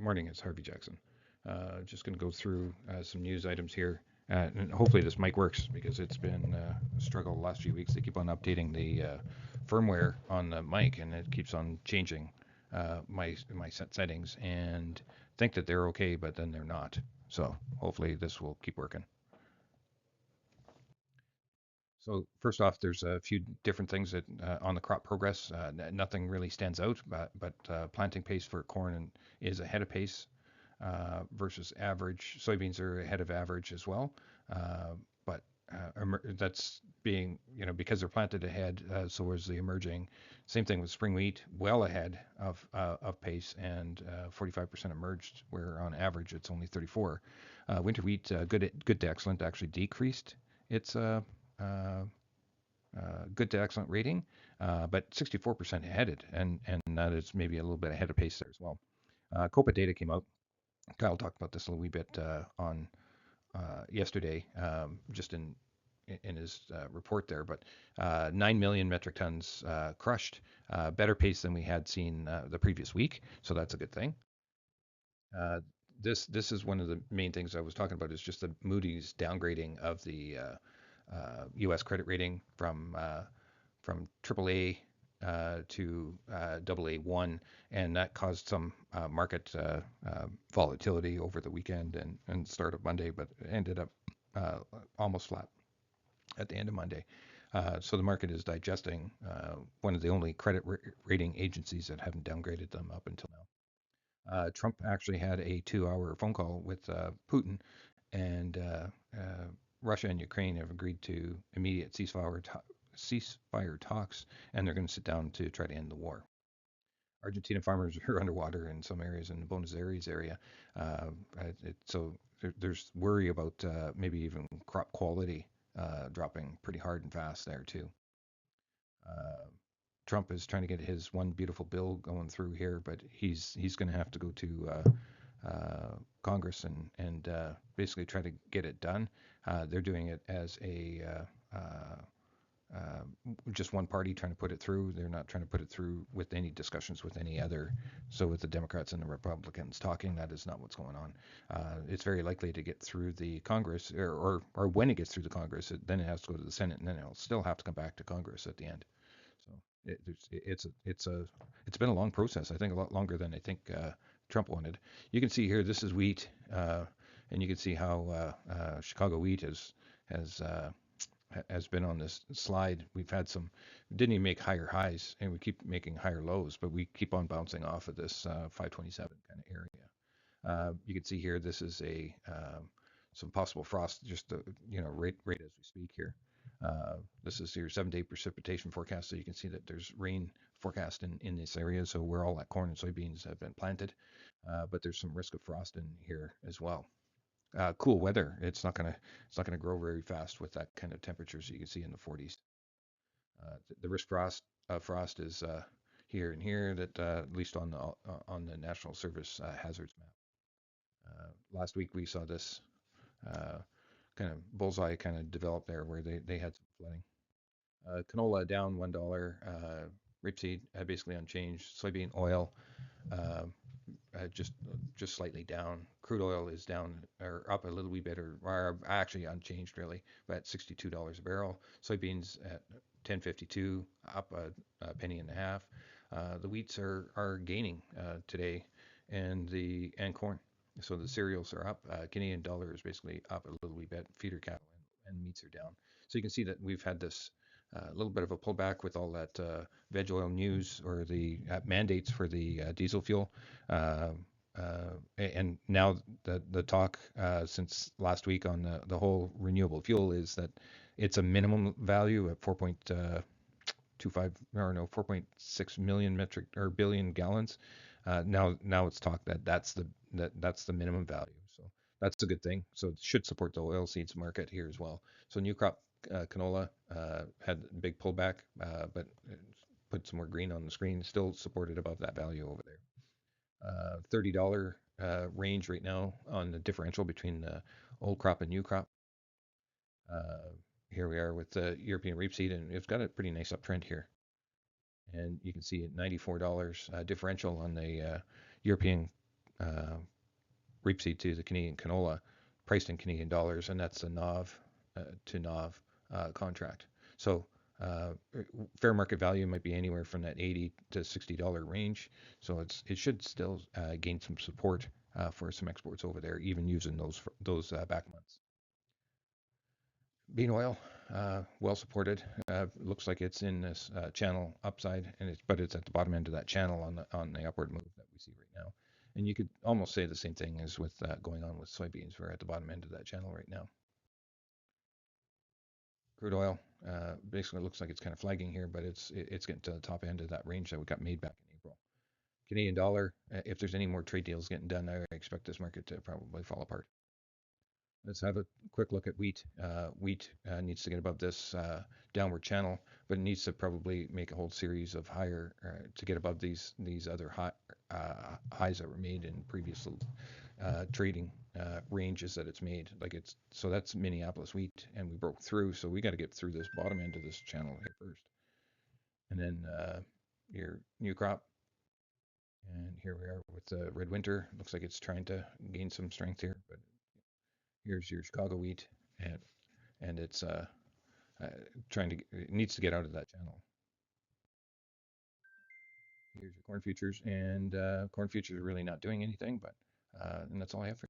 Good morning, it's Harvey Jackson. Just going to go through some news items here. And hopefully this mic works because it's been a struggle the last few weeks. They keep on updating the firmware on the mic and it keeps on changing my set settings and think that they're okay, but then they're not. So hopefully this will keep working. So first off, there's a few different things that on the crop progress. Nothing really stands out, but planting pace for corn is ahead of pace versus average. Soybeans are ahead of average as well, uh, but that's being, because they're planted ahead, so is the emerging. Same thing with spring wheat, well ahead of pace, and 45% emerged, where on average it's only 34. Winter wheat, good to excellent, actually decreased its uh, good to excellent rating, but 64% headed, and that is maybe a little bit ahead of pace there as well. COPA data came out. Kyle talked about this a little wee bit on yesterday, just in his report there. But 9 million metric tons crushed, better pace than we had seen the previous week, so that's a good thing. Uh, this is one of the main things I was talking about is just the Moody's downgrading of the U.S. credit rating from AAA to AA1, and that caused some market volatility over the weekend and start of Monday, but it ended up uh, almost flat at the end of Monday. So the market is digesting one of the only credit rating agencies that haven't downgraded them up until now. Trump actually had a 2-hour phone call with Putin, and Russia and Ukraine have agreed to immediate ceasefire talks, and they're going to sit down to try to end the war. Argentina farmers are underwater in some areas in the Buenos Aires area, uh, so there's worry about maybe even crop quality dropping pretty hard and fast there too. Uh, Trump is trying to get his one beautiful bill going through here, but he's going to have to go to Congress and basically try to get it done. They're doing it as a just one party trying to put it through. They're not trying to put it through with any discussions with any other. So with the Democrats and the Republicans talking, that is not what's going on. It's very likely to get through the Congress, or when it gets through the Congress, then it has to go to the Senate, and then it'll still have to come back to Congress at the end. So it's been a long process. I think a lot longer than I think Trump wanted. You can see here, this is wheat, and you can see how Chicago wheat has has been on this slide. We've had some, didn't even make higher highs, and we keep making higher lows, but we keep on bouncing off of this 527 kind of area. You can see here, this is a some possible frost, just right as we speak here. This is your 7-day precipitation forecast, so you can see that there's rain forecast in this area. So where all that corn and soybeans have been planted, but there's some risk of frost in here as well. Cool weather. It's not gonna grow very fast with that kind of temperatures you can see in the 40s. The risk frost is here and here, that at least on the National Service hazards map. Last week we saw this uh, kind of bullseye kind of develop there where they had some flooding. Canola down $1. Rapeseed basically unchanged. Soybean oil uh, just slightly down. Crude oil is down or up a little wee bit, or actually unchanged really, but at $62 a barrel. Soybeans at 10.52, up a penny and a half. The wheats are gaining today, and corn. So the cereals are up. Canadian dollar is basically up a little wee bit. Feeder cattle and meats are down. So you can see that we've had this little bit of a pullback with all that veg oil news, or the mandates for the diesel fuel. Uh, and now the talk since last week on the whole renewable fuel is that it's a minimum value at 4.25, or no, 4.6 million metric or billion gallons. Now it's talk that that's the minimum value. So that's a good thing. So it should support the oil seeds market here as well. So new crop canola had a big pullback, but put some more green on the screen. Still supported above that value over there. $30 range right now on the differential between the old crop and new crop. Uh, Here we are with the European rapeseed, and it's got a pretty nice uptrend here. And you can see at $94 differential on the European uh, rapeseed to the Canadian canola priced in Canadian dollars, and that's a NOV to NOV contract. So uh, fair market value might be anywhere from that $80 to $60 range. So it should still gain some support for some exports over there, even using those back months. Bean oil, well supported. Looks like it's in this channel upside, but it's at the bottom end of that channel on the upward move that we see right now. And you could almost say the same thing as with going on with soybeans. We're at the bottom end of that channel right now. Crude oil basically looks like it's kind of flagging here, but it's getting to the top end of that range that we got made back in April. Canadian dollar, if there's any more trade deals getting done, I expect this market to probably fall apart. Let's have a quick look at wheat. Wheat needs to get above this downward channel, but it needs to probably make a whole series of higher to get above these other highs that were made in previous trading ranges that it's made. So that's Minneapolis wheat, and we broke through. So we got to get through this bottom end of this channel here first, and then your new crop. And here we are with the red winter. Looks like it's trying to gain some strength here, but here's your Chicago wheat, and it's uh, it needs to get out of that channel. Here's your corn futures, and corn futures are really not doing anything, but and that's all I have for